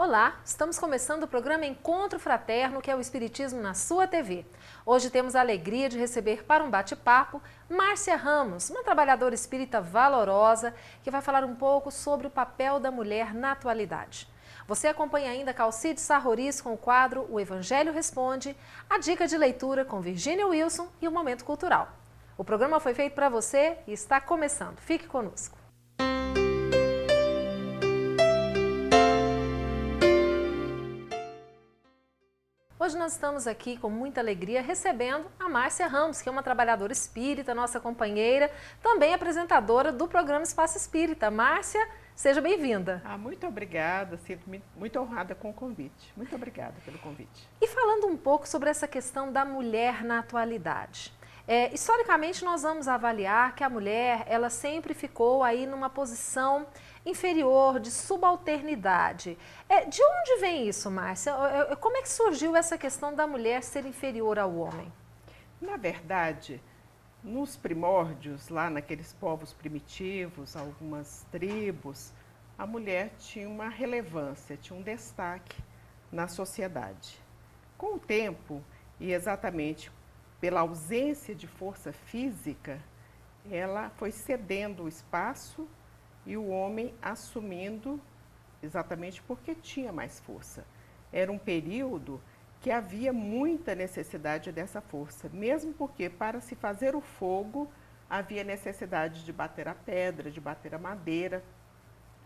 Olá, estamos começando o programa Encontro Fraterno, que é o Espiritismo na sua TV. Hoje temos a alegria de receber para um bate-papo Márcia Ramos, uma trabalhadora espírita valorosa, que vai falar um pouco sobre o papel da mulher na atualidade. Você acompanha ainda Calcide Sarroris com o quadro O Evangelho Responde, a dica de leitura com Virgínia Wilson e o Momento Cultural. O programa foi feito para você e está começando. Fique conosco. Hoje nós estamos aqui com muita alegria recebendo a Márcia Ramos, que é uma trabalhadora espírita, nossa companheira, também apresentadora do programa Espaço Espírita. Márcia, seja bem-vinda. Muito obrigada, sinto muito honrada com o convite. Muito obrigada pelo convite. E falando um pouco sobre essa questão da mulher na atualidade. Historicamente, nós vamos avaliar que a mulher, ela sempre ficou aí numa posição inferior, de subalternidade. De onde vem isso, Márcia? Como é que surgiu essa questão da mulher ser inferior ao homem? Na verdade, nos primórdios, lá naqueles povos primitivos, algumas tribos, a mulher tinha uma relevância, tinha um destaque na sociedade. Com o tempo, e exatamente pela ausência de força física, ela foi cedendo o espaço e o homem assumindo, exatamente porque tinha mais força. Era um período que havia muita necessidade dessa força, mesmo porque para se fazer o fogo havia necessidade de bater a pedra, de bater a madeira,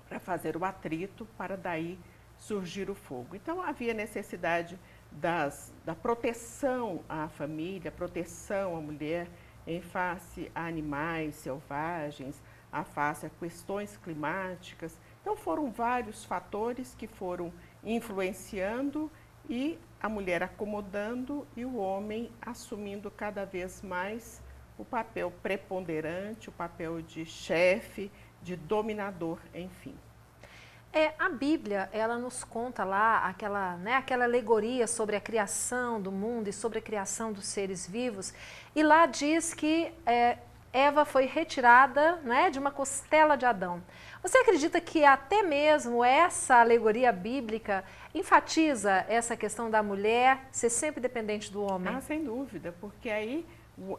para fazer o atrito, para daí surgir o fogo. Então havia necessidade da proteção à família, proteção à mulher em face a animais selvagens, a face a questões climáticas. Então foram vários fatores que foram influenciando e a mulher acomodando e o homem assumindo cada vez mais o papel preponderante, o papel de chefe, de dominador, enfim. A Bíblia, ela nos conta lá aquela alegoria sobre a criação do mundo e sobre a criação dos seres vivos. E lá diz que Eva foi retirada, de uma costela de Adão. Você acredita que até mesmo essa alegoria bíblica enfatiza essa questão da mulher ser sempre dependente do homem? Sem dúvida, porque aí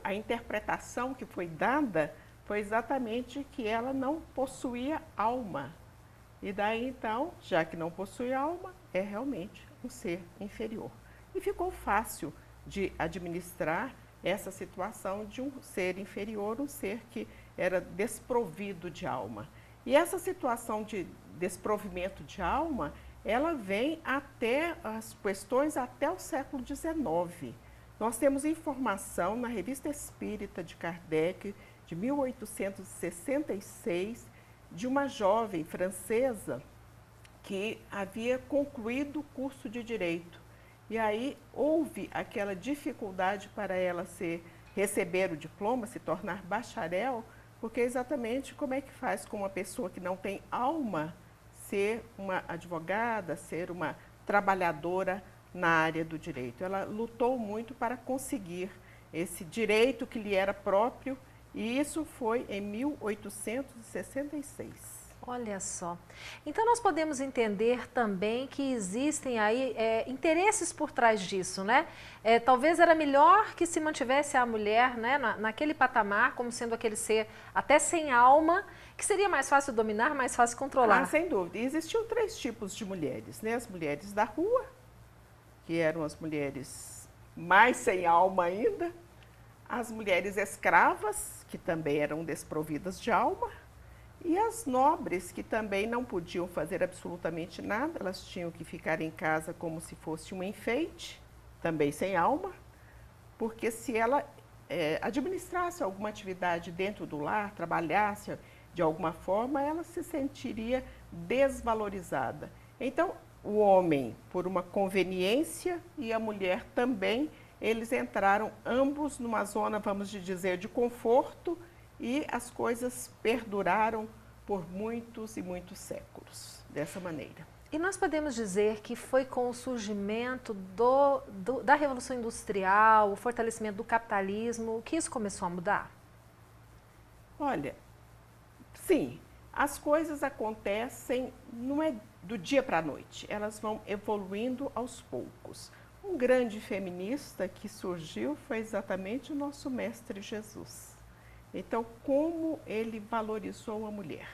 a interpretação que foi dada foi exatamente que ela não possuía alma. E daí, então, já que não possui alma, é realmente um ser inferior. E ficou fácil de administrar essa situação de um ser inferior, um ser que era desprovido de alma. E essa situação de desprovimento de alma, ela vem até as questões até o século XIX. Nós temos informação na Revista Espírita de Kardec, de 1866, de uma jovem francesa que havia concluído o curso de Direito. E aí houve aquela dificuldade para ela receber o diploma, se tornar bacharel, porque exatamente como é que faz com uma pessoa que não tem alma ser uma advogada, ser uma trabalhadora na área do direito. Ela lutou muito para conseguir esse direito que lhe era próprio, e isso foi em 1866. Olha só. Então nós podemos entender também que existem aí interesses por trás disso, né? Talvez era melhor que se mantivesse a mulher, naquele patamar, como sendo aquele ser até sem alma, que seria mais fácil dominar, mais fácil controlar. Sem dúvida. E existiam três tipos de mulheres, né? As mulheres da rua, que eram as mulheres mais sem alma ainda, as mulheres escravas, que também eram desprovidas de alma, e as nobres, que também não podiam fazer absolutamente nada, elas tinham que ficar em casa como se fosse um enfeite, também sem alma, porque se ela administrasse alguma atividade dentro do lar, trabalhasse de alguma forma, ela se sentiria desvalorizada. Então, o homem, por uma conveniência, e a mulher também, eles entraram ambos numa zona, vamos dizer, de conforto, e as coisas perduraram por muitos e muitos séculos, dessa maneira. E nós podemos dizer que foi com o surgimento da Revolução Industrial, o fortalecimento do capitalismo, que isso começou a mudar? Olha, sim, As coisas acontecem, não é do dia para a noite, elas vão evoluindo aos poucos. Um grande feminista que surgiu foi exatamente o nosso Mestre Jesus. Então, como ele valorizou a mulher?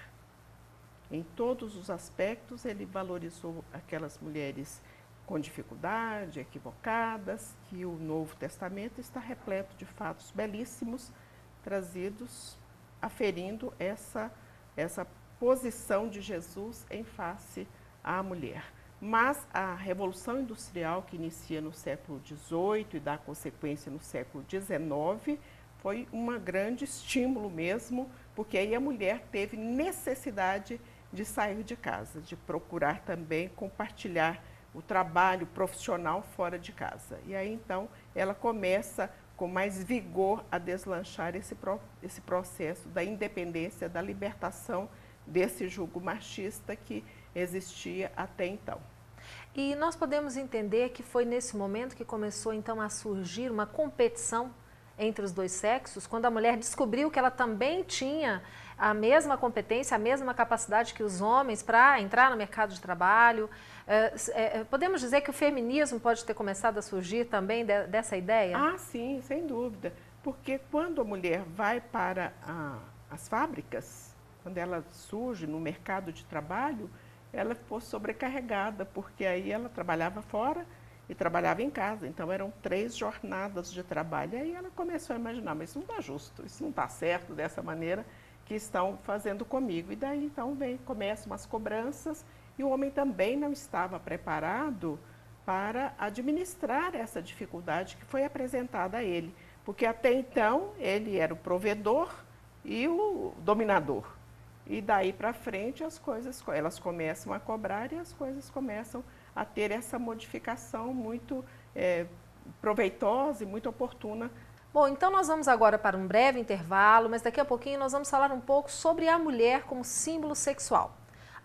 Em todos os aspectos, ele valorizou aquelas mulheres com dificuldade, equivocadas, que o Novo Testamento está repleto de fatos belíssimos, trazidos, aferindo essa posição de Jesus em face à mulher. Mas a Revolução Industrial, que inicia no século XVIII e dá consequência no século XIX, foi um grande estímulo mesmo, porque aí a mulher teve necessidade de sair de casa, de procurar também compartilhar o trabalho profissional fora de casa. E aí, então, ela começa com mais vigor a deslanchar esse processo da independência, da libertação desse jugo machista que existia até então. E nós podemos entender que foi nesse momento que começou, então, a surgir uma competição entre os dois sexos, quando a mulher descobriu que ela também tinha a mesma competência, a mesma capacidade que os homens para entrar no mercado de trabalho. Podemos dizer que o feminismo pode ter começado a surgir também dessa ideia? Ah, sim, sem dúvida. Porque quando a mulher vai para as fábricas, quando ela surge no mercado de trabalho, ela ficou sobrecarregada, porque aí ela trabalhava fora e trabalhava em casa. Então, eram 3 jornadas de trabalho. Aí ela começou a imaginar, mas isso não está justo, isso não está certo dessa maneira que estão fazendo comigo. E daí, então, começam as cobranças e o homem também não estava preparado para administrar essa dificuldade que foi apresentada a ele. Porque até então, ele era o provedor e o dominador. E daí para frente, as coisas, elas começam a cobrar e as coisas começam a ter essa modificação muito proveitosa e muito oportuna. Bom, então nós vamos agora para um breve intervalo, mas daqui a pouquinho nós vamos falar um pouco sobre a mulher como símbolo sexual.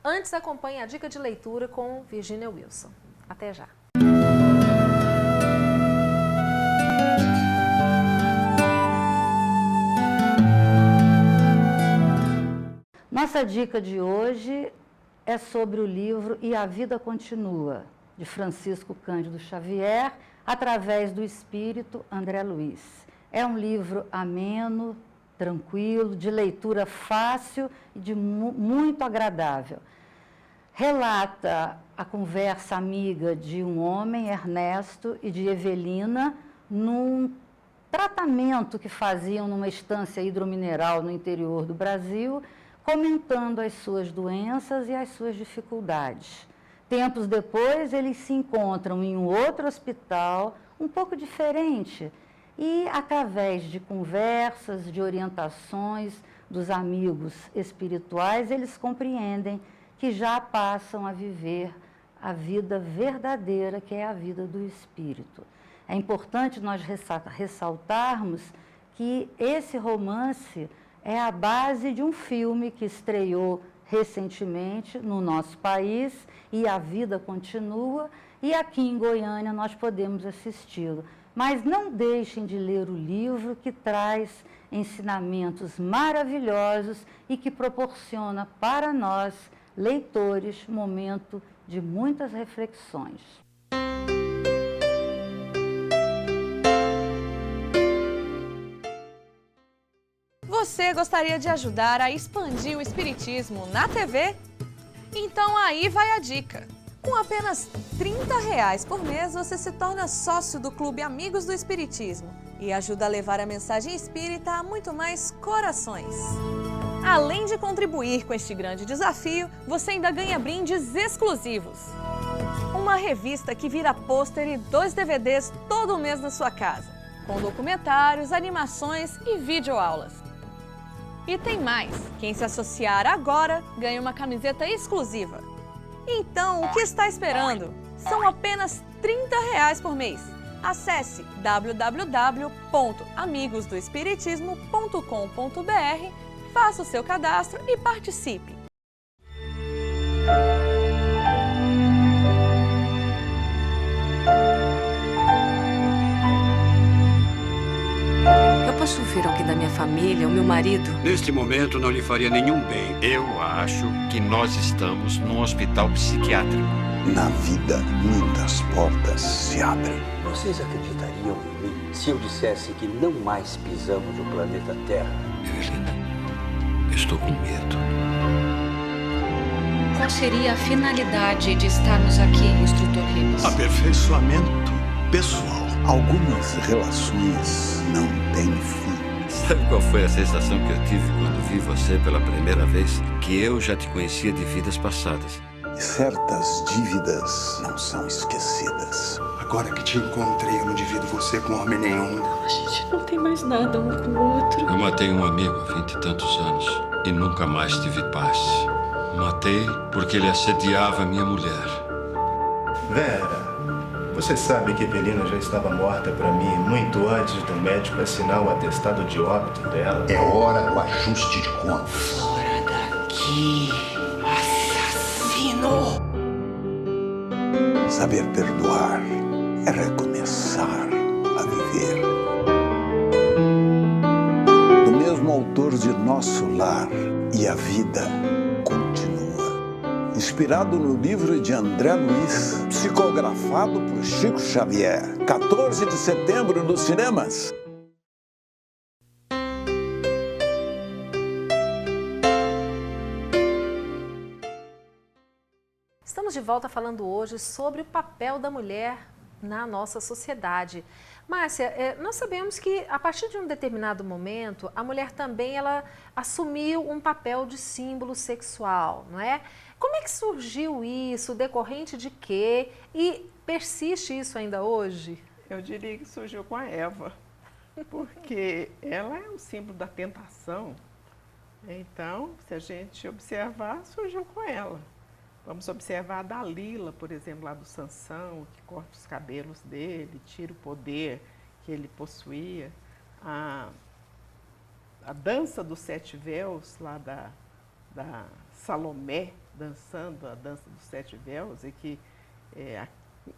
Antes, acompanhe a dica de leitura com Virginia Wilson. Até já. Nossa dica de hoje é sobre o livro E a Vida Continua, de Francisco Cândido Xavier, através do espírito André Luiz. É um livro ameno, tranquilo, de leitura fácil e de muito agradável. Relata a conversa amiga de um homem, Ernesto, e de Evelina, num tratamento que faziam numa estância hidromineral no interior do Brasil, comentando as suas doenças e as suas dificuldades. Tempos depois, eles se encontram em um outro hospital, um pouco diferente, e através de conversas, de orientações dos amigos espirituais, eles compreendem que já passam a viver a vida verdadeira, que é a vida do espírito. É importante nós ressaltarmos que esse romance é a base de um filme que estreou recentemente no nosso país, E a Vida Continua, e aqui em Goiânia nós podemos assisti-lo. Mas não deixem de ler o livro, que traz ensinamentos maravilhosos e que proporciona para nós, leitores, momento de muitas reflexões. Você gostaria de ajudar a expandir o Espiritismo na TV? Então aí vai a dica. Com apenas R$30 por mês, você se torna sócio do Clube Amigos do Espiritismo e ajuda a levar a mensagem espírita a muito mais corações. Além de contribuir com este grande desafio, você ainda ganha brindes exclusivos. Uma revista que vira pôster e 2 DVDs todo mês na sua casa, com documentários, animações e videoaulas. E tem mais, quem se associar agora ganha uma camiseta exclusiva. Então, o que está esperando? São apenas R$30 por mês. Acesse www.amigosdoespiritismo.com.br, faça o seu cadastro e participe. Eu posso ver alguém da minha família, o meu marido? Neste momento não lhe faria nenhum bem. Eu acho que nós estamos num hospital psiquiátrico. Na vida, muitas portas se abrem. Vocês acreditariam em mim se eu dissesse que não mais pisamos no planeta Terra? Evelina, eu estou com medo. Qual seria a finalidade de estarmos aqui, instrutor Ribas? Aperfeiçoamento pessoal. Algumas relações não têm fim. Sabe qual foi a sensação que eu tive quando vi você pela primeira vez? Que eu já te conhecia de vidas passadas. E certas dívidas não são esquecidas. Agora que te encontrei, eu não divido você com homem nenhum. A gente não tem mais nada um com o outro. Eu matei um amigo há 20 e tantos anos e nunca mais tive paz. Matei porque ele assediava minha mulher. Vera, você sabe que Evelina já estava morta para mim muito antes do médico assinar o atestado de óbito dela. É hora do ajuste de contas. Fora daqui, assassino! Saber perdoar é recomeçar a viver. Do mesmo autor de Nosso Lar e a Vida Continua. Inspirado no livro de André Luiz, psicografado por Chico Xavier. 14 de setembro nos cinemas. Estamos de volta falando hoje sobre o papel da mulher na nossa sociedade. Márcia, nós sabemos que a partir de um determinado momento, a mulher também ela assumiu um papel de símbolo sexual, não é? Como é que surgiu isso, decorrente de quê? E persiste isso ainda hoje? Eu diria que surgiu com a Eva, porque ela é um símbolo da tentação. Então, se a gente observar, surgiu com ela. Vamos observar a Dalila, por exemplo, lá do Sansão, que corta os cabelos dele, tira o poder que ele possuía. A dança dos 7 véus, lá da Salomé, dançando a dança dos 7 véus, e que,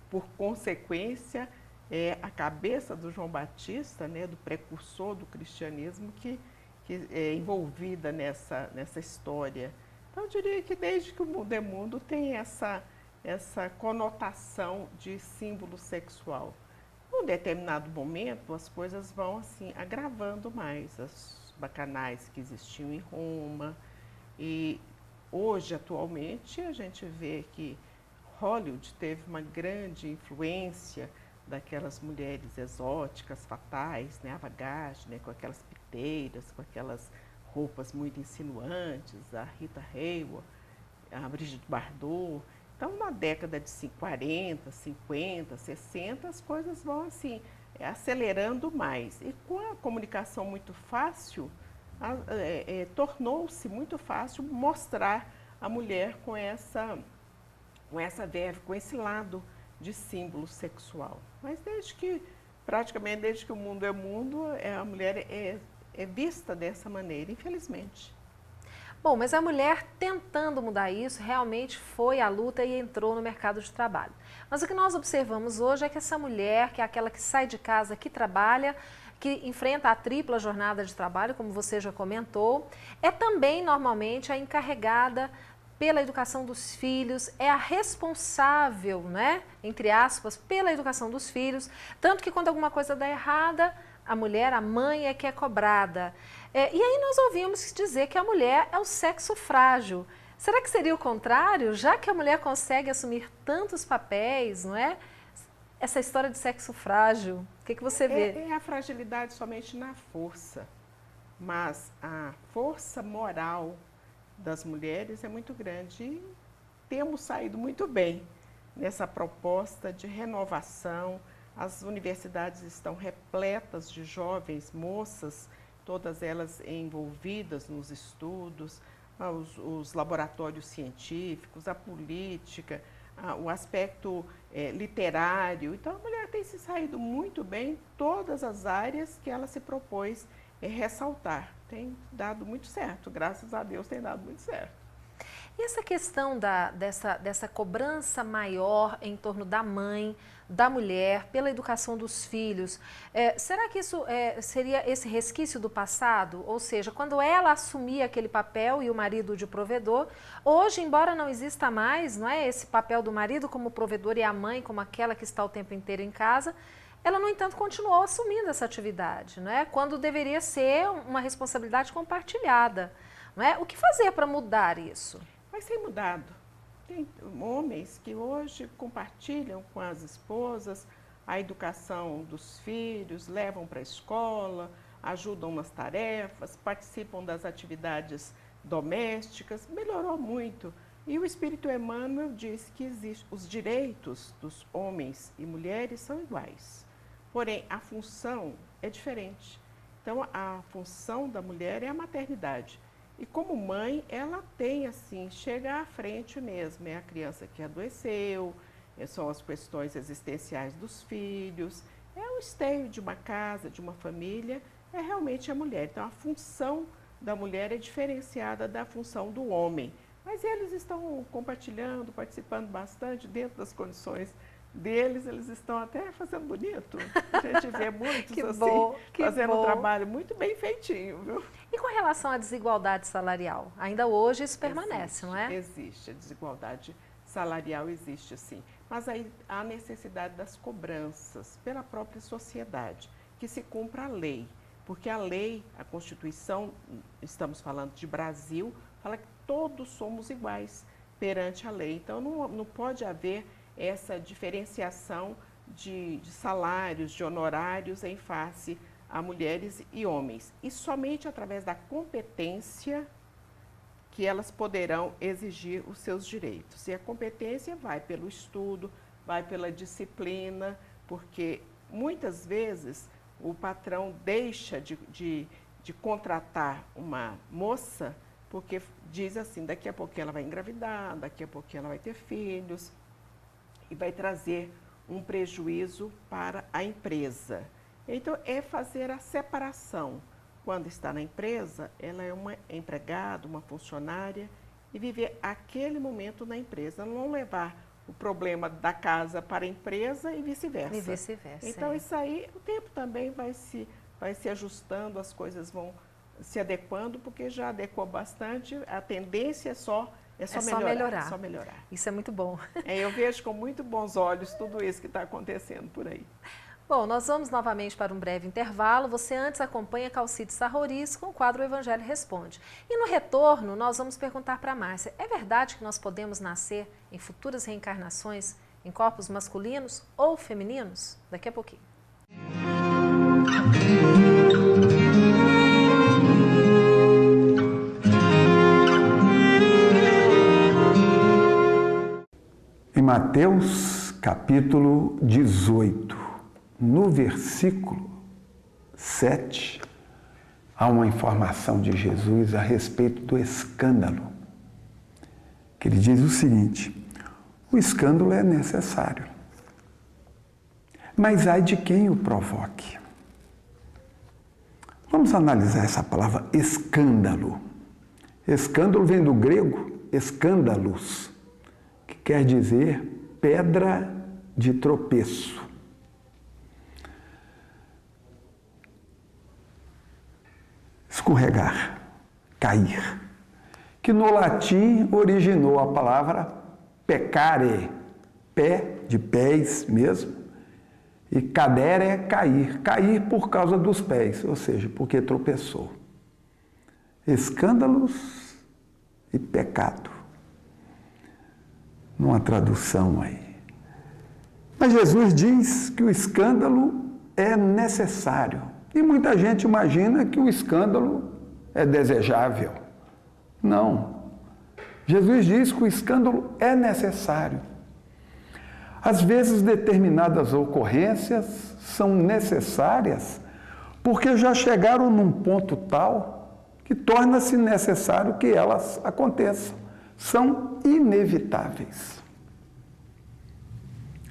por consequência, é a cabeça do João Batista, né, do precursor do cristianismo, que é envolvida nessa história. Então, eu diria que desde que o mundo é mundo tem essa conotação de símbolo sexual. Num determinado momento, as coisas vão assim agravando mais. As bacanais que existiam em Roma. E hoje, atualmente, a gente vê que Hollywood teve uma grande influência daquelas mulheres exóticas, fatais, né, Avagage, né, com aquelas piteiras, com aquelas roupas muito insinuantes, a Rita Hayworth, a Brigitte Bardot. Então, na década de 40, 50, 60, as coisas vão assim, acelerando mais. E com a comunicação muito fácil, tornou-se muito fácil mostrar a mulher com essa verve, com esse lado de símbolo sexual. Mas praticamente desde que o mundo é mundo, a mulher é vista dessa maneira, infelizmente. Bom, mas a mulher tentando mudar isso realmente foi à luta e entrou no mercado de trabalho. Mas o que nós observamos hoje é que essa mulher, que é aquela que sai de casa, que trabalha, que enfrenta a tripla jornada de trabalho, como você já comentou, é também normalmente a encarregada pela educação dos filhos, é a responsável, né, entre aspas, pela educação dos filhos, tanto que quando alguma coisa dá errada, a mulher, a mãe é que é cobrada. E aí nós ouvimos dizer que a mulher é o sexo frágil. Será que seria o contrário? Já que a mulher consegue assumir tantos papéis, não é? Essa história de sexo frágil, o que você vê? É a fragilidade somente na força, mas a força moral das mulheres é muito grande e temos saído muito bem nessa proposta de renovação. As universidades estão repletas de jovens moças, todas elas envolvidas nos estudos, os laboratórios científicos, a política, o aspecto literário. Então, a mulher tem se saído muito bem em todas as áreas que ela se propôs ressaltar. Tem dado muito certo, graças a Deus tem dado muito certo. E essa questão dessa cobrança maior em torno da mãe, da mulher, pela educação dos filhos, será que isso seria esse resquício do passado? Ou seja, quando ela assumia aquele papel e o marido de provedor, hoje, embora não exista mais, não é, esse papel do marido como provedor e a mãe como aquela que está o tempo inteiro em casa, ela, no entanto, continuou assumindo essa atividade, não é? Quando deveria ser uma responsabilidade compartilhada. Não é? O que fazer para mudar isso? Vai ser mudado. Tem homens que hoje compartilham com as esposas a educação dos filhos, levam para a escola, ajudam nas tarefas, participam das atividades domésticas, melhorou muito. E o Espírito Emmanuel diz que os direitos dos homens e mulheres são iguais, porém a função é diferente. Então a função da mulher é a maternidade. E como mãe, ela tem, assim, chega à frente mesmo. É a criança que adoeceu, são as questões existenciais dos filhos, é o esteio de uma casa, de uma família, é realmente a mulher. Então, a função da mulher é diferenciada da função do homem. Mas eles estão compartilhando, participando bastante dentro das condições deles, eles estão até fazendo bonito. A gente vê muitos fazendo um trabalho muito bem feitinho, viu? E com relação à desigualdade salarial? Ainda hoje isso permanece, não é? Existe, a desigualdade salarial existe sim. Mas aí há necessidade das cobranças pela própria sociedade, que se cumpra a lei. Porque a lei, a Constituição, estamos falando de Brasil, fala que todos somos iguais perante a lei. Então não pode haver essa diferenciação de salários, de honorários em face a mulheres e homens. E somente através da competência que elas poderão exigir os seus direitos. E a competência vai pelo estudo, vai pela disciplina, porque muitas vezes o patrão deixa de contratar uma moça porque diz assim, daqui a pouco ela vai engravidar, daqui a pouco ela vai ter filhos, e vai trazer um prejuízo para a empresa. Então, é fazer a separação. Quando está na empresa, ela é uma empregada, uma funcionária, e viver aquele momento na empresa. Não levar o problema da casa para a empresa e vice-versa. E vice-versa. Então, isso aí, o tempo também vai se ajustando, as coisas vão se adequando, porque já adequou bastante, a tendência é só melhorar. Isso é muito bom. Eu vejo com muito bons olhos tudo isso que está acontecendo por aí. Bom, nós vamos novamente para um breve intervalo. Você antes acompanha Calcide Sarroris com o quadro O Evangelho Responde. E no retorno, nós vamos perguntar para a Márcia, é verdade que nós podemos nascer em futuras reencarnações em corpos masculinos ou femininos? Daqui a pouquinho. Em Mateus, capítulo 18, no versículo 7, há uma informação de Jesus a respeito do escândalo. Que ele diz o seguinte: o escândalo é necessário, mas ai de quem o provoque. Vamos analisar essa palavra escândalo. Escândalo vem do grego escândalos, que quer dizer pedra de tropeço. Escorregar, cair, que no latim originou a palavra peccare, pé de pés mesmo, e cadere é cair, cair por causa dos pés, ou seja, porque tropeçou. Escândalos e pecado. Numa tradução aí. Mas Jesus diz que o escândalo é necessário. E muita gente imagina que o escândalo é desejável. Não. Jesus diz que o escândalo é necessário. Às vezes, determinadas ocorrências são necessárias porque já chegaram num ponto tal que torna-se necessário que elas aconteçam. São inevitáveis.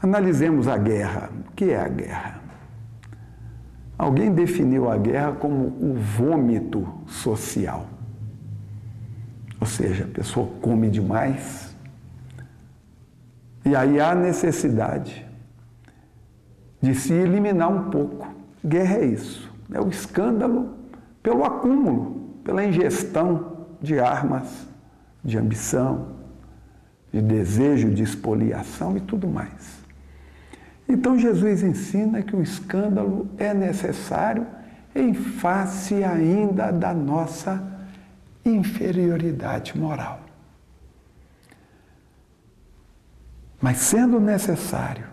Analisemos a guerra. O que é a guerra? Alguém definiu a guerra como o vômito social. ou seja, a pessoa come demais, e aí há necessidade de se eliminar um pouco. Guerra é isso, é o escândalo pelo acúmulo, pela ingestão de armas, de ambição, de desejo de espoliação e tudo mais. Então Jesus ensina que o escândalo é necessário em face ainda da nossa inferioridade moral. Mas sendo necessário,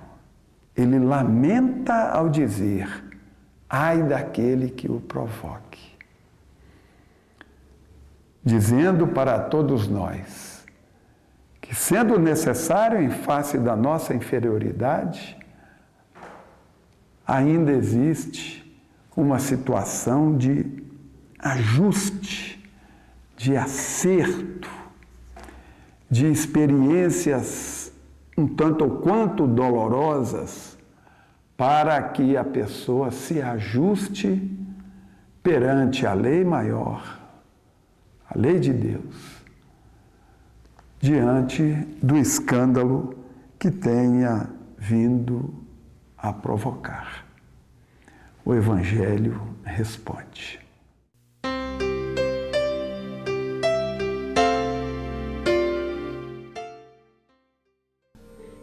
ele lamenta ao dizer: ai daquele que o provoque. Dizendo para todos nós que, sendo necessário em face da nossa inferioridade, ainda existe uma situação de ajuste, de acerto, de experiências um tanto ou quanto dolorosas, para que a pessoa se ajuste perante a lei maior, a lei de Deus, diante do escândalo que tenha vindo a provocar. O Evangelho responde.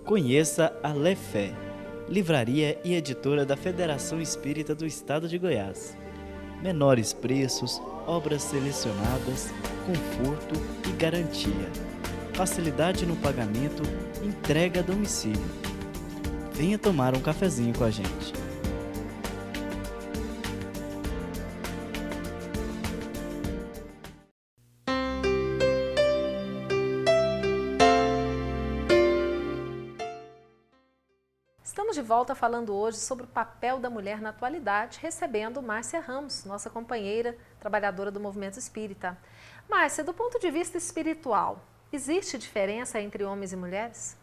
Conheça a Lefé, livraria e editora da Federação Espírita do Estado de Goiás. Menores preços, obras selecionadas, conforto e garantia. Facilidade no pagamento, entrega a domicílio. Venha tomar um cafezinho com a gente. Estamos de volta falando hoje sobre o papel da mulher na atualidade, recebendo Márcia Ramos, nossa companheira, trabalhadora do Movimento Espírita. Márcia, do ponto de vista espiritual, existe diferença entre homens e mulheres?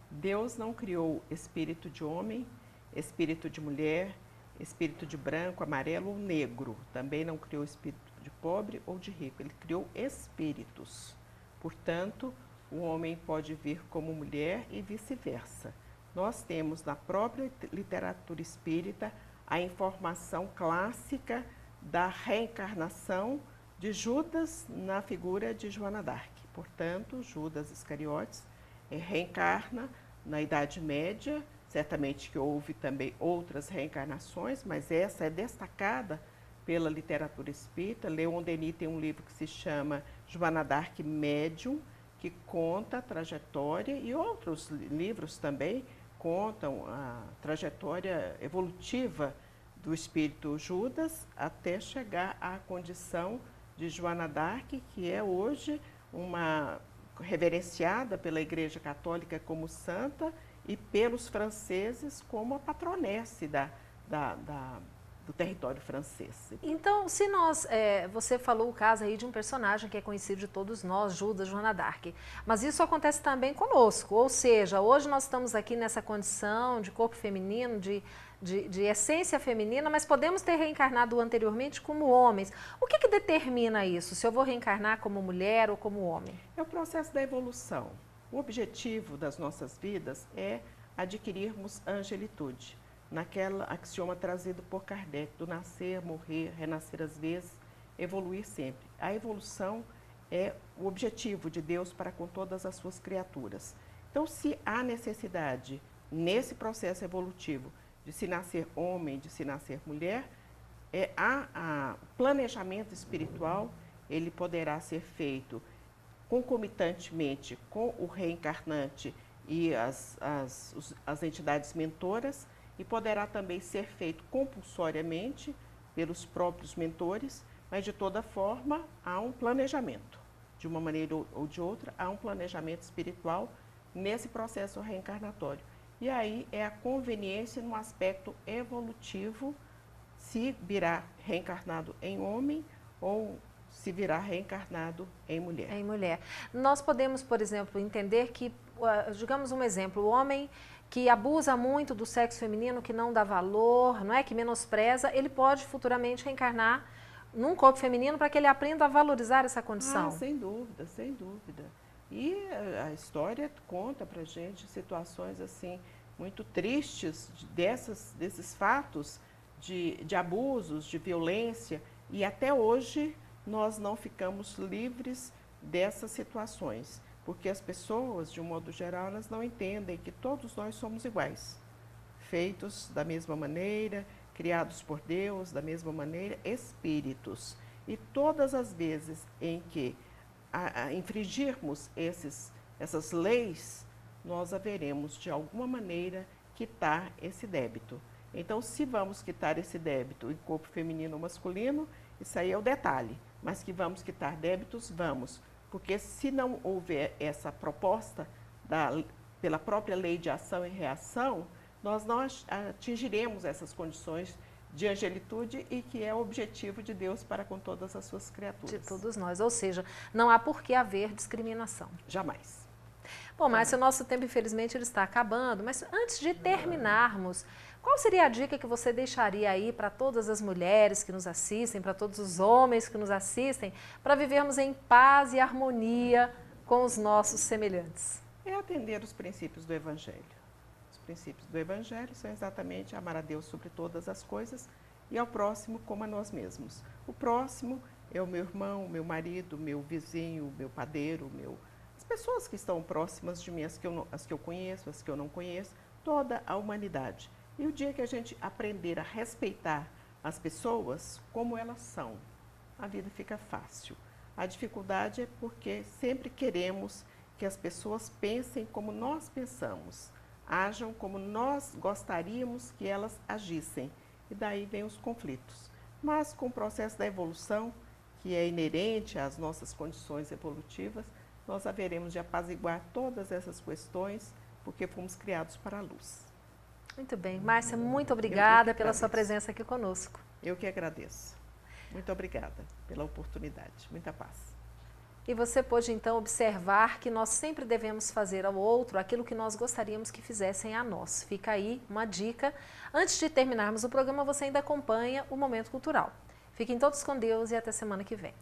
Deus não criou espírito de homem, espírito de mulher, espírito de branco, amarelo ou negro. Também não criou espírito de pobre ou de rico. Ele criou espíritos. Portanto, o homem pode vir como mulher e vice-versa. Nós temos na própria literatura espírita a informação clássica da reencarnação de Judas na figura de Joana d'Arc. Portanto, Judas Iscariotes reencarna na Idade Média. Certamente que houve também outras reencarnações, mas essa é destacada pela literatura espírita. Leon Denis tem um livro que se chama Joana d'Arc Médium, que conta a trajetória, e outros livros também contam a trajetória evolutiva do espírito Judas até chegar à condição de Joana d'Arc, que é hoje uma reverenciada pela Igreja Católica como santa e pelos franceses como a patronesse do território francês. Então, se nós, você falou o caso aí de um personagem que é conhecido de todos nós, Judas, Joana d'Arc, mas isso acontece também conosco, ou seja, hoje nós estamos aqui nessa condição de corpo feminino, de essência feminina, mas podemos ter reencarnado anteriormente como homens. O que determina isso, se eu vou reencarnar como mulher ou como homem? É o processo da evolução. O objetivo das nossas vidas é adquirirmos angelitude. Naquela axioma trazido por Kardec, do nascer, morrer, renascer às vezes, evoluir sempre. A evolução é o objetivo de Deus para com todas as suas criaturas. Então, se há necessidade, nesse processo evolutivo, de se nascer homem, de se nascer mulher, o planejamento espiritual, ele poderá ser feito concomitantemente com o reencarnante e as entidades mentoras, e poderá também ser feito compulsoriamente pelos próprios mentores, mas de toda forma há um planejamento. De uma maneira ou de outra, há um planejamento espiritual nesse processo reencarnatório. E aí é a conveniência no aspecto evolutivo, se virá reencarnado em homem ou se virá reencarnado em mulher. Em mulher. Nós podemos, por exemplo, entender que, digamos um exemplo, o homem que abusa muito do sexo feminino, que não dá valor, não é, que menospreza, ele pode futuramente reencarnar num corpo feminino para que ele aprenda a valorizar essa condição? Ah, sem dúvida, sem dúvida. E a história conta para a gente situações assim muito tristes desses fatos de abusos, de violência, e até hoje nós não ficamos livres dessas situações, porque as pessoas, de um modo geral, elas não entendem que todos nós somos iguais, feitos da mesma maneira, criados por Deus da mesma maneira, espíritos. E todas as vezes em que infringirmos essas leis, nós haveremos, de alguma maneira, quitar esse débito. Então, se vamos quitar esse débito em corpo feminino ou masculino, isso aí é o detalhe. Mas que vamos quitar débitos, vamos. Porque se não houver essa proposta pela própria lei de ação e reação, nós não atingiremos essas condições de angelitude e que é o objetivo de Deus para com todas as suas criaturas. De todos nós, ou seja, não há por que haver discriminação. Jamais. Bom, Márcia, o nosso tempo, infelizmente, ele está acabando, mas antes de terminarmos, qual seria a dica que você deixaria aí para todas as mulheres que nos assistem, para todos os homens que nos assistem, para vivermos em paz e harmonia com os nossos semelhantes? É atender os princípios do Evangelho. Os princípios do Evangelho são exatamente amar a Deus sobre todas as coisas e ao próximo como a nós mesmos. O próximo é o meu irmão, o meu marido, o meu vizinho, o meu padeiro, as pessoas que estão próximas de mim, as que eu conheço, as que eu não conheço, toda a humanidade. E o dia que a gente aprender a respeitar as pessoas como elas são, a vida fica fácil. A dificuldade é porque sempre queremos que as pessoas pensem como nós pensamos, ajam como nós gostaríamos que elas agissem. E daí vem os conflitos. Mas com o processo da evolução, que é inerente às nossas condições evolutivas, nós haveremos de apaziguar todas essas questões, porque fomos criados para a luz. Muito bem. Márcia, muito obrigada pela sua presença aqui conosco. Eu que agradeço. Muito obrigada pela oportunidade. Muita paz. E você pôde, então, observar que nós sempre devemos fazer ao outro aquilo que nós gostaríamos que fizessem a nós. Fica aí uma dica. Antes de terminarmos o programa, você ainda acompanha o Momento Cultural. Fiquem todos com Deus e até semana que vem.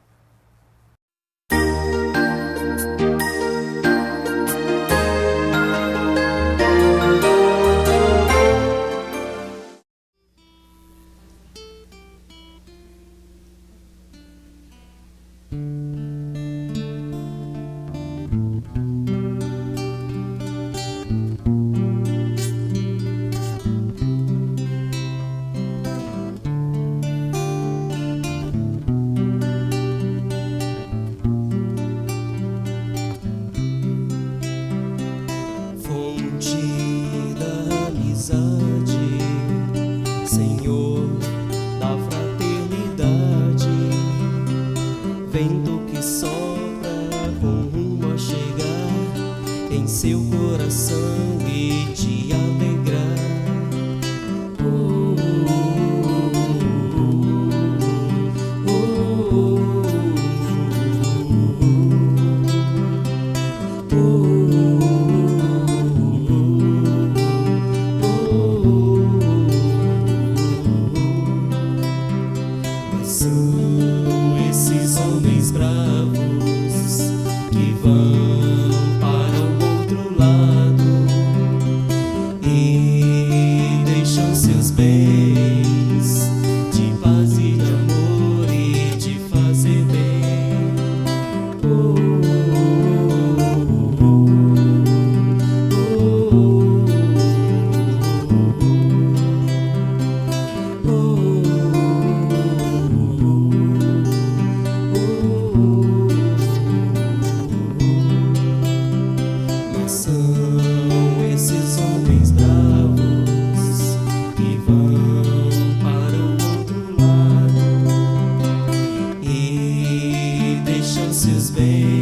Bem